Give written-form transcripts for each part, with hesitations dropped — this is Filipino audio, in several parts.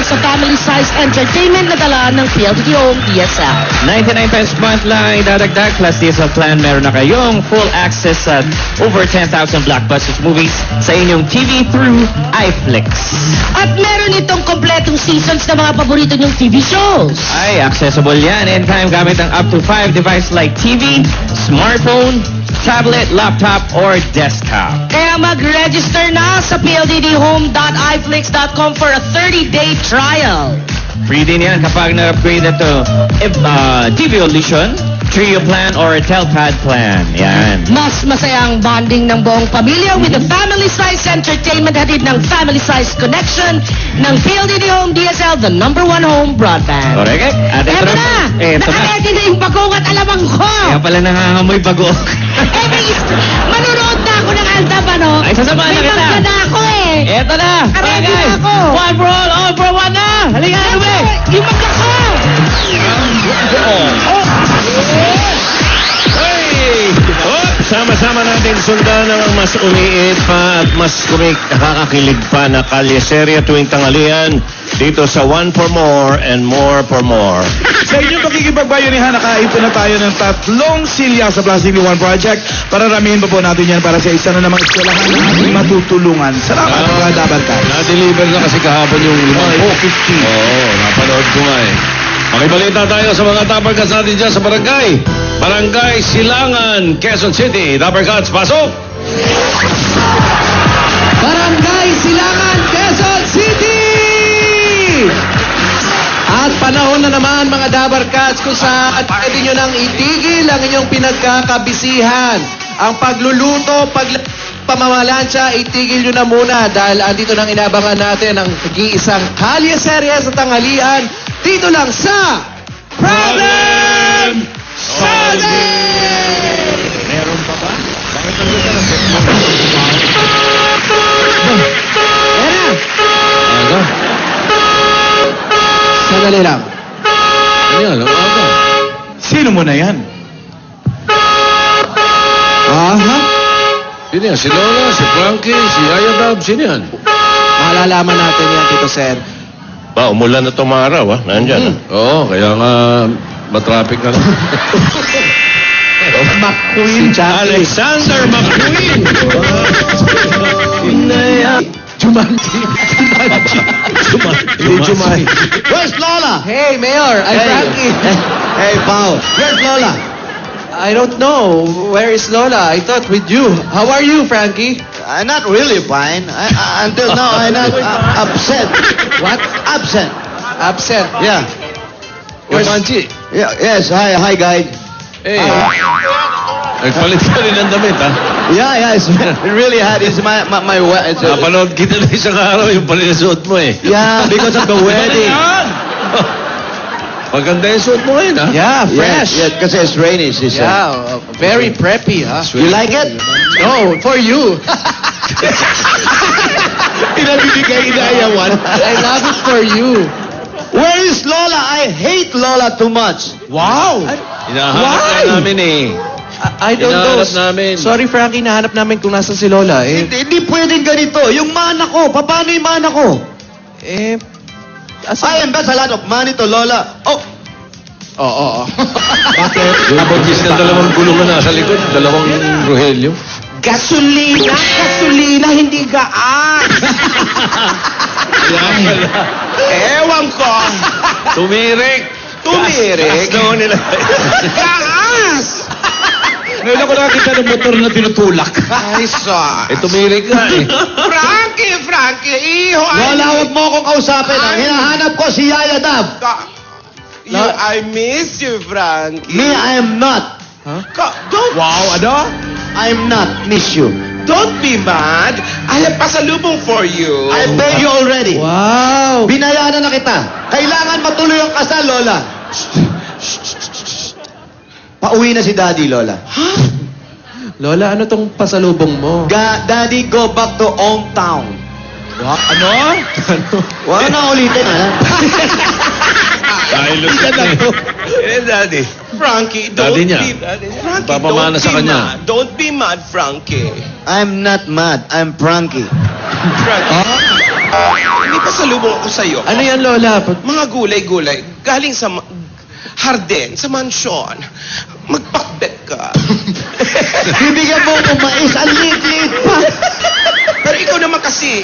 sa family size entertainment na dala ng PLDT Home DSL. 99 pesos per month lang idadagdag plus diesel plan. Meron na kayong full access sa over 10,000 blockbusters movies sa inyong TV through iFlix. At meron itong kompletong seasons ng mga paborito niyong TV shows. Ay, accessible yan anytime gamit ang up to 5 device like TV, smartphone, tablet, laptop, or desktop. Kaya mag-register na sa pldthome.iflix.com for a 30-day trial. Free din yan kapag na-upgrade na to TV Illusion, Trio Plan, or Telpad Plan. Yan. Mas masayang bonding ng buong pamilya with the family size entertainment hatid ng family size connection ng PLDT Home DSL, the #1 home broadband. Correct. At ito Eto na! Eto na. Nakaleti na yung bagong at alamang ko! Kaya pala nangangamoy bago. Manunood na ako ng Aldab, ano? Ay, sasamahan na May kita. magkada ako eh! Eto na. Ready na ako. One for all for one na. Halika na, Rube. Yung magka ko! Sama-sama natin sundan ang mas umiit pa at mas nakakakilig pa na kalyeserya tuwing tanghalian dito sa One for More and More for More. Sa inyong pakikipagbayanihan, nakaipon na tayo ng 3 silya sa Plastic One Project. Para ramihin pa po natin yan para sa isa na namang eskwelahan na ating matutulungan. Salamat mga dabarkay. Na-deliver na kasi kahapon yung 450. Oo, napanood ko nga eh. Makibalita tayo sa mga Dabarkats natin dyan sa barangay. Barangay Silangan, Quezon City. Dabarkats, pasok! Barangay Silangan, Quezon City! At panahon na naman mga Dabarkats kung saan pwede nyo nang itigil ang inyong pinagkakabisihan. Ang pagluluto, pamamalansya, itigil nyo na muna dahil andito nang inabangan natin ang nag-iisang kalye-serye sa tanghalian dito lang sa Problem Solving! Meron pa ba? Bakit ang ganda ng Ano? Sandali lang. Ano yan? Ang aga. Sino mo na yan? Aha. Sino yan? Si Lola, si Frankie, si Ayadab, sino yan? Malalaman natin yan, Tito Sen. Ba, umulan na itong araw, ha? Nandyan. Oo, kaya nga matraffic na lang. McQueen. Si Alexander McQueen! Jumanji. Jumanji. Where's Lola? Hey, Mayor. I'm Frankie. Hey, Pao. Where's Lola? I don't know. Where is Lola? I thought with you. How are you, Frankie? I'm not really fine. Until now, I'm not upset. What? Absent. Absent. Yeah. Where's... Jumanji. Yeah. Yes. Hi, guys. Hey. Nagpalit ka rin ng damit, ha? Yeah. It's really hot. It's my it's Napanood kita na isang araw yung palinasuot mo, eh. yeah, because of the wedding. Maganda yung suot mo ngayon, ha? Yeah, fresh. Yeah, because it's rainy. She said. Yeah, very preppy, huh? You like it? No, for you. Pinabibigay inaayawan. I love it for you. Where is Lola? I hate Lola too much. Wow. Hinahanap na namin, eh. I don't know. Hinahanap namin. Sorry, Frankie, nahanap namin kung nasa si Lola. Hindi pwedeng ganito. Yung mana ko, paano yung mana ko? I invest a lot of money to Lola. Oh, Oo. Bakit? Nabagis na dalawang gulungan na sa likod. Dalawang Rogelio. Gasolina, hindi gas! Ewan ko. Tumirik. Tumirik? Taas nila. Gas! Ngayon ako nakakita ng motor na tinutulak. Ay, Tumirik nga, eh. Frankie, iho, Lola, huwag mo akong kausapin. Ang hinahanap ko si Yaya Dab. I miss you, Frankie. Me, I am not. Wow, ano? I'm not. Miss you. Don't be mad. I have pasalubong for you. I beg you already. Wow. Binayaran na kita. Kailangan matuloy ang kasal, Lola. Pauwi na si Daddy, Lola. Lola, ano tong pasalubong mo? Daddy, go back to hometown. Ano? Huwag na ulitin, ha? Dahil lang. Daddy. Frankie, don't Daddy niya. be... Frankie, Papamana don't sa be kanya. mad. Don't be mad, Frankie. I'm not mad. I'm Frankie. Frankie. Hindi ba pasalubong ako sa'yo. Ano yan, Lola? Mga gulay-gulay. Galing sa Harden, sa mansyon. Magpakbet ka. Bibigyan mo ko mais, ang liit-liit pa. Pero ikaw naman kasi,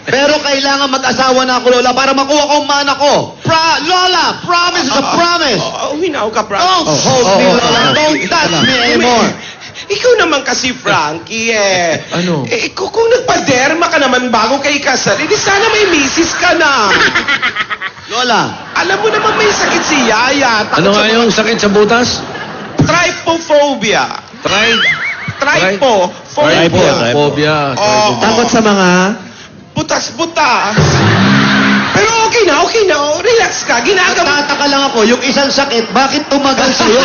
Pero kailangan mag-asawa na ako, Lola, para makuha ko ang mana ko. Lola, promise is a promise. Hinaw ka, Frank. Don't hold me, Lola. Don't touch me anymore. Ikaw naman kasi, Frankie, eh. Ano? Kung nagpa-derma ka naman bago kay kasal, edi sana may misis ka na. Lola, Alam mo naman may sakit si Yaya. Ano nga yung sakit sa butas? Trypophobia. Trypophobia. Phobia. Oo. Takot sa mga... Butas-butas. Pero okay na. Relax ka. Ginagawa. tataka lang ako, yung isang sakit, bakit tumagal sa'yo?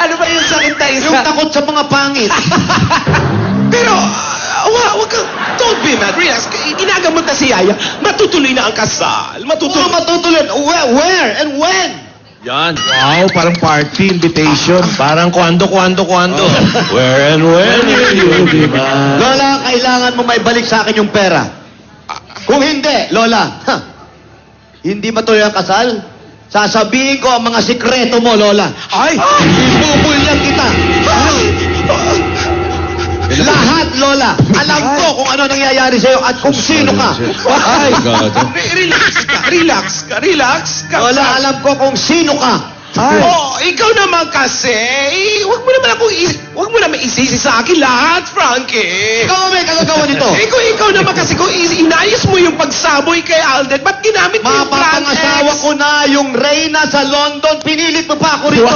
Ano ba yung sakit na isa? Yung takot sa mga pangit. Pero, wag ka. Don't be mad. Relax. Ginagamot na si Yaya. Matutuloy na ang kasal. Oo, matutuloy. Where and when? Yan. Wow, parang party invitation. Parang kwando. Where and when will you be mine? Lola, kailangan mo may balik sa akin yung pera. Kung hindi, Lola, hindi matuloy ang kasal, sasabihin ko ang mga sikreto mo, Lola. Ay! Ibubulyan kita. Lahat, Lola. Alam ko kung ano nangyayari sa'yo at kung sino ka. Ay, God. Relax ka. Lola, alam ko kung sino ka. Oh, ikaw naman kasi. Huwag mo naman isisi sa akin lahat, Frankie. Ikaw ang may kagagawa nito. Ikaw naman kasi kung inayos mo yung pagsaboy kay Alden, ba't ginamit mo yung brand Mapapangasawa X? ko na yung Reyna sa London. Pinilit mo pa ako rito.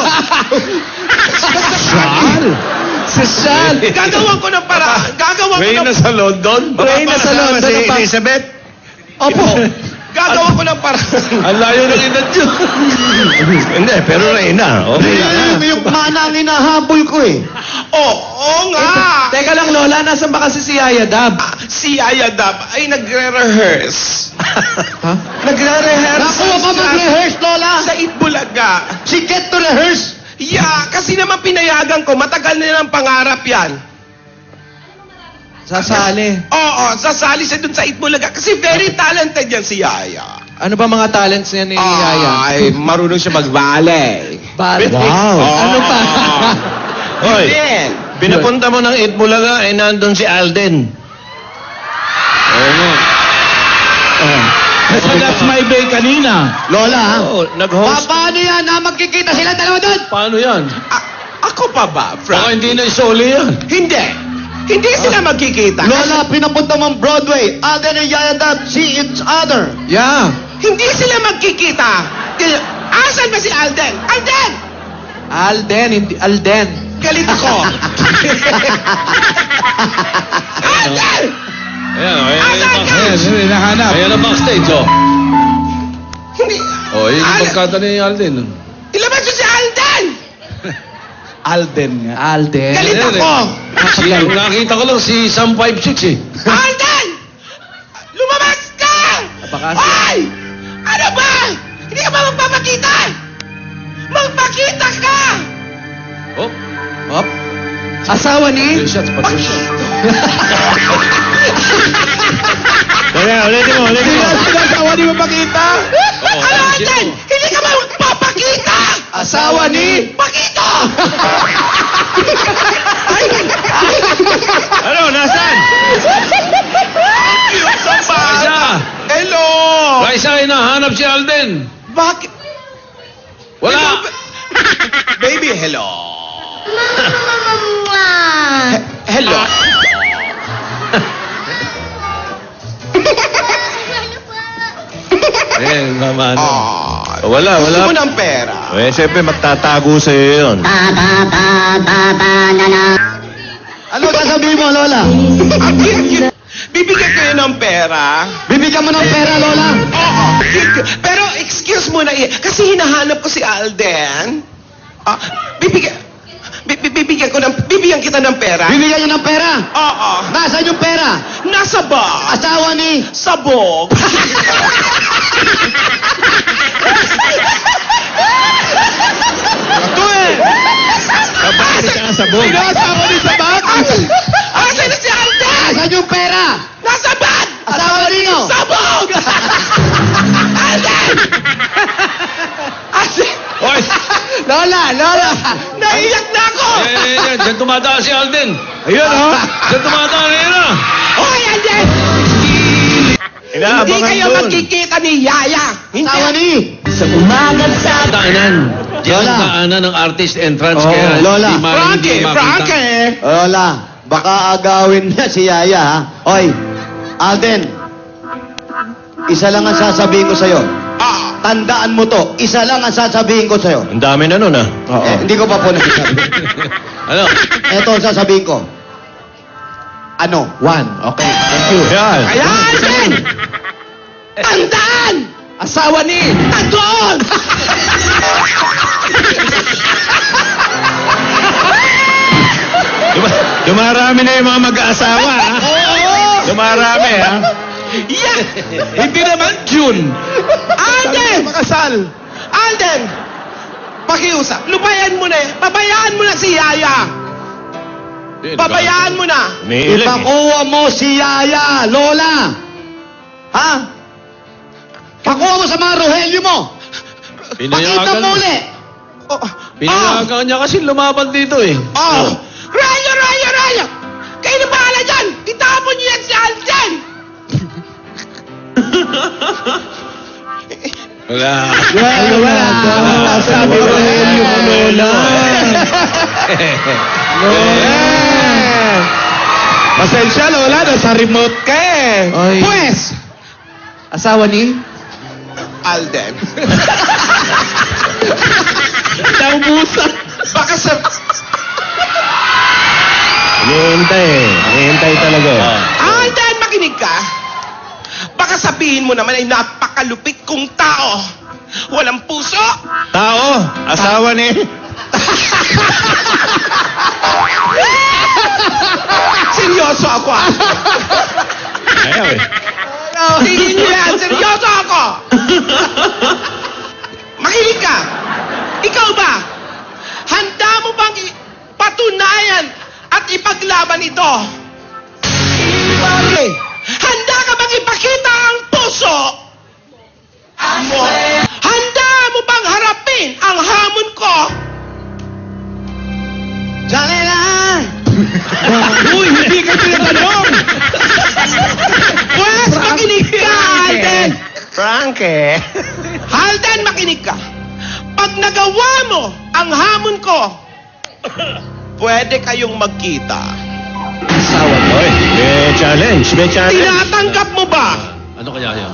Sosyal! Gagawan ko ng paraan. Reyna sa London? Reyna sa London. Si Elizabeth? Opo. Gagawan ko ng paraan. Ang layo ng edad yun. Hindi, pero Reyna. Okay lang. Yung mana ang hinahabol ko eh. Oo nga. Teka lang, Lola. Nasaan ba kasi si Yaya Dab? Si Yaya Dab ay nagre-rehearse. Ha? Nagre-rehearse. Nakuha ka mag-rehearse, Lola. Sa Itbulaga. She get to rehearse. Yeah, kasi naman pinayagan ko. Matagal na nilang pangarap yan. Sasali. Oo, sasali siya dun sa Itbulaga. Kasi very talented yan si Yaya. Ano ba mga talents niya ni Yaya? Ay, marunong siya mag-ballet. Ballet. Wow. Ano pa? Hoy, Then, pinapunta mo ng Itbulaga, eh nandun si Alden. Oo nga. So that's my bay kanina. Lola, ha? Oo, nag-host. Paano yan na magkikita sila dalawa doon? Paano yan? ako pa ba, Baka Frank? hindi na isoli yan. Hindi sila magkikita. Lola, pinapunta mo ang Broadway. Alden and Yaya Dab see each other. Yeah. Hindi sila magkikita. Asan ba si Alden? Alden! Alden, hindi Alden. Galit ako. Alden! Ayan, Hinahanap. ayan ang backstage, oh. Hindi. Oh, yun yung Alden. pagkata ni Alden. Ilabas mo si Alden! Alden nga. Alden. Galit Ayan, ako. Nakita ko lang si Sam 5'6" eh. Alden! Lumabas ka! Napakasi. Ay! Ano ba? Hindi ka ba magpapakita? Magpakita ka! Oh, Hop. Asawa ni? two shots, pa two shots. Ulitin mo. Sinasawa di mo pakita. Oo, Ano, sino? Alden? Hindi ka ba magpapakita? Asawa ni? Pakita! Ano, nasaan? Raisa! Hello! Raisa, hinahanap si Alden. Bakit? Wala. Baby, hello. Hello. Eh, naman. Ah, Wala. gusto mo ng pera? Eh, siyempre, magtatago sa'yo yun. Ano sasabihin mo, Lola? Ang cute. Bibigyan ko yun ng pera. Bibigyan mo ng pera, Lola? Oo. Pero excuse mo na kasi hinahanap ko si Alden. Bibigyan kita ng pera. Bibigyan niyo ng pera? Oo. Nasaan yung pera? Nasa ba? Asawa ni... Sabog. Ito eh! Kabalik ka sa bog. Asawa ni Sabag? Asan na si Alden? Nasaan yung pera? Nasa bag! Asawa nino? Sabog! Oy! Lola! Naiyak na ako! Diyan tumataan si Alden. Ayun, oh. Diyan tumataan na yun, ah. Hoy, Alden! Hindi Inaabangan kayo doon. magkikita ni Yaya. Hindi. Asawa ni! Sa umagat sa... Daanan. Diyan Lola. ang daanan ng artist entrance. Oh, kaya Lola. hindi maaaring hindi makita. Lola, baka agawin niya si Yaya, ha? Oy, Alden, isa lang ang sasabihin ko sa'yo. Tandaan mo to, isa lang ang sasabihin ko sa'yo. Ang dami na nun, ah. Hindi ko pa po nagsasabi. Ano? Ito ang sasabihin ko. Ano? 1. Okay, thank you. Yan. Kaya, Alden! Tandaan! Asawa ni! Tandaan! Dumarami na yung mga mag-aasawa, ha? Dumarami, ha? Yeah! Hindi naman June. Alden! Makasal. Alden! Pakiusap. Lupayan mo na eh. Pabayaan mo na si Yaya. Pabayaan mo na. Umiilag, eh. Ipakuha mo si Yaya, Lola! Ha? Pakuha mo sa mga Rogelio mo! Pakita mo ulit! Oh, Pinayagan niya kasi lumaban dito, eh. oh. Rayo! Kayo na bahala dyan! Itapon niyo yan si Alden! Wala. Wala. Sabi ko Rogelio mo, Lola. Pasensya, Lola. Nasa remote ka eh. Oy. Pues! Asawa ni? Alden. Naubusan. Baka sa... Hinihintay talaga, eh. Alden, makinig ka. Baka sabihin mo naman ay napakalupit kong tao. Walang puso. Tao, asawa ni... Seryoso ako ah. Ayaw, eh. Tingin niyo yan, seryoso ako. Makinig ka. Ikaw ba? Handa mo bang patunayan at ipaglaban ito? Okay. Handa ka bang ipakita ang puso mo? Handa mo bang harapin ang hamon ko? Dali lang! Uy, hindi ka tinatanong. Pues, makinig ka, Alden! Frankie. Alden, makinig ka. Pag nagawa mo ang hamon ko, pwede kayong magkita. Oy, may challenge. Tinatanggap mo ba? Ano kaya yan?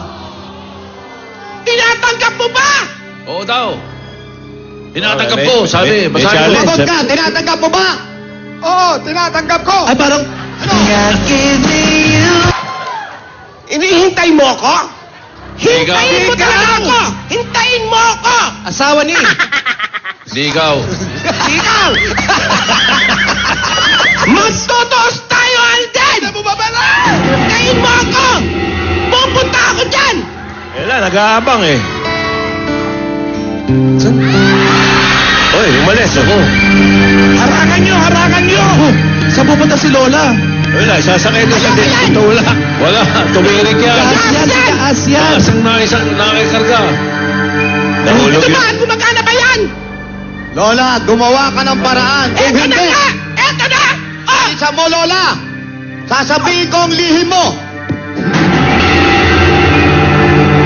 Tinatanggap mo ba? Oo daw. Tinatanggap Oh, ko, sabi. May Basahin mo. challenge. ka, tinatanggap mo ba? Oo, tinatanggap ko. Ay, parang... Inihintay mo ako? Hintayin mo talaga ako! Hintayin mo ako! Asawa ni! Ligaw. Ikaw! Magtotoos tayo, Alden! Ano mo ba pala? Hintayin mo ako! Pupunta ako dyan! Wala, nag-aabang, eh. Oy, umalis ako. Harangan nyo. Saan pupunta si Lola? Wala, sasakay doon sa Ayaw, dito. yan. Wala. Wala, tumirik yan. Taas yan! Isang nakikarga. Nahulog yun. Tumaan, gumagana ba yan? Lola, gumawa ka ng paraan. Kung Eto na hindi, nga! Eto na! Oh! isa mo, Lola! Sasabihin ko ang lihim mo!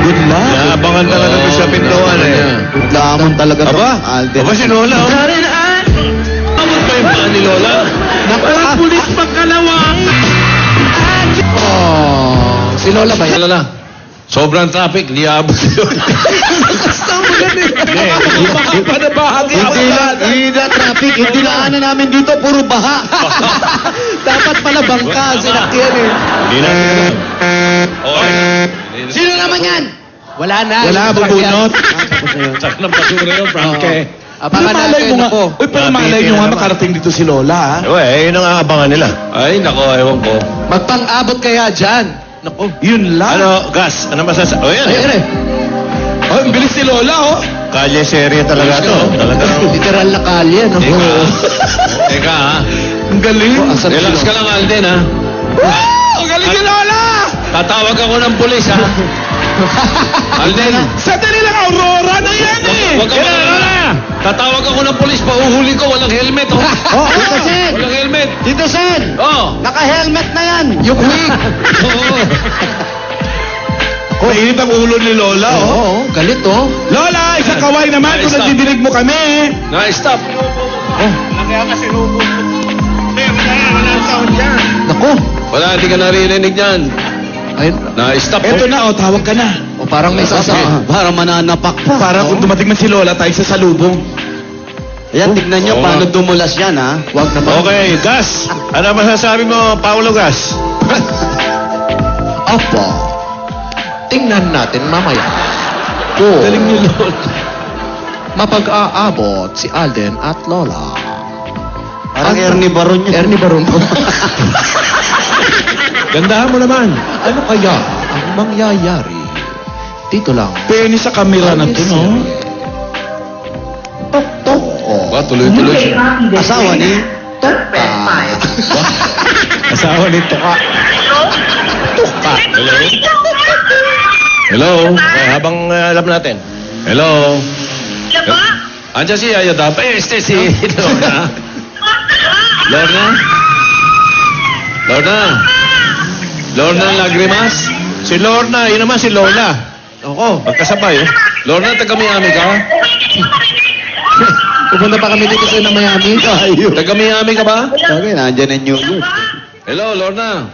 Good luck. Naabangan talaga doon sa pintuan, eh. Lamon talaga to, Aba, Alden. aba si Lola, oh. Abot pa yung paa ni Lola? Pulis pagkalawang. Oh, si Lola ba yan? Lola, sobrang traffic, hindi abot yun. Hindi na traffic, hindi daanan namin dito, puro baha. Dapat pala bangka, sinakyan eh. Hindi na. Okay. Sino naman yan? Wala na. Wala, yung bubunot. Sak ng basura yun, Frankie. Pero malay natin mo nga. po. Uy, pero malay nyo nga makarating dito si Lola, ha? Eh, yun ang aabangan nila. Ay, nako, ewan ko. Magpang-abot kaya dyan. Naku. Yun lang. Ano, Gas, ano masasa... Oh, yan. Ay, ay, Oh, ang bilis ni Lola, oh. Kalye serye talaga to. Talaga. literal na kalye, no? Teka, ha? Ang galing. Asan si Relax Lola? ka lang, Alden, ha? Ang galing ni Lola! Tatawag ako ng pulis, ha? Alden, Sandali lang, Aurora na yan eh! huwag ka mag-alala. Tatawag ako ng polis, pauhuli ko, walang helmet. Oh. Oh, Tito Sen! Walang helmet. Tito Sen! Oh. Naka-helmet na yan! Yung wig. Oo. Mainit ang ulo ni Lola, oh. Oo, galit oh. Lola, isang kaway naman kung Stop. nagdidinig mo kami. Na-stop. Naku. Wala, hindi ka naririnig yan. Ayun. Na-stop. Eto na, oh, tawag ka na. O parang may sasa. Para mananapak pa. Para kung dumating man si Lola, tayo sa salubong. Ayan, tignan nyo Oo paano nga. dumulas yan, ha? Wag naman. Okay, Gas. Ano masasabi mo, Paolo Gas? Opo. Tingnan natin mamaya. Kung Galing ni Lola. mapag-aabot si Alden at Lola. Parang Ernie Baron yun. Ernie Baron po. Gandahan mo naman. Ano kaya ang mangyayari? Dito lang. Penny sa kamera na to, no? Tok tok. Oh. Ba, tuloy-tuloy siya. Asawa ni... Asawa nito ka. Tuka. Hello? Hello? Habang alam natin. Hello? Andiyan si Yaya Dap. Este si Lorna. Lorna? Lorna? Lorna Lagrimas? Si Lorna, yun naman si Lola. Oo. Magkasabay, oh. Lorna, taga Miami ka? Pupunta pa kami dito sa Miami. Ayun. Taga Miami ka ba? Okay, nandyan ang New York. Hello, Lorna.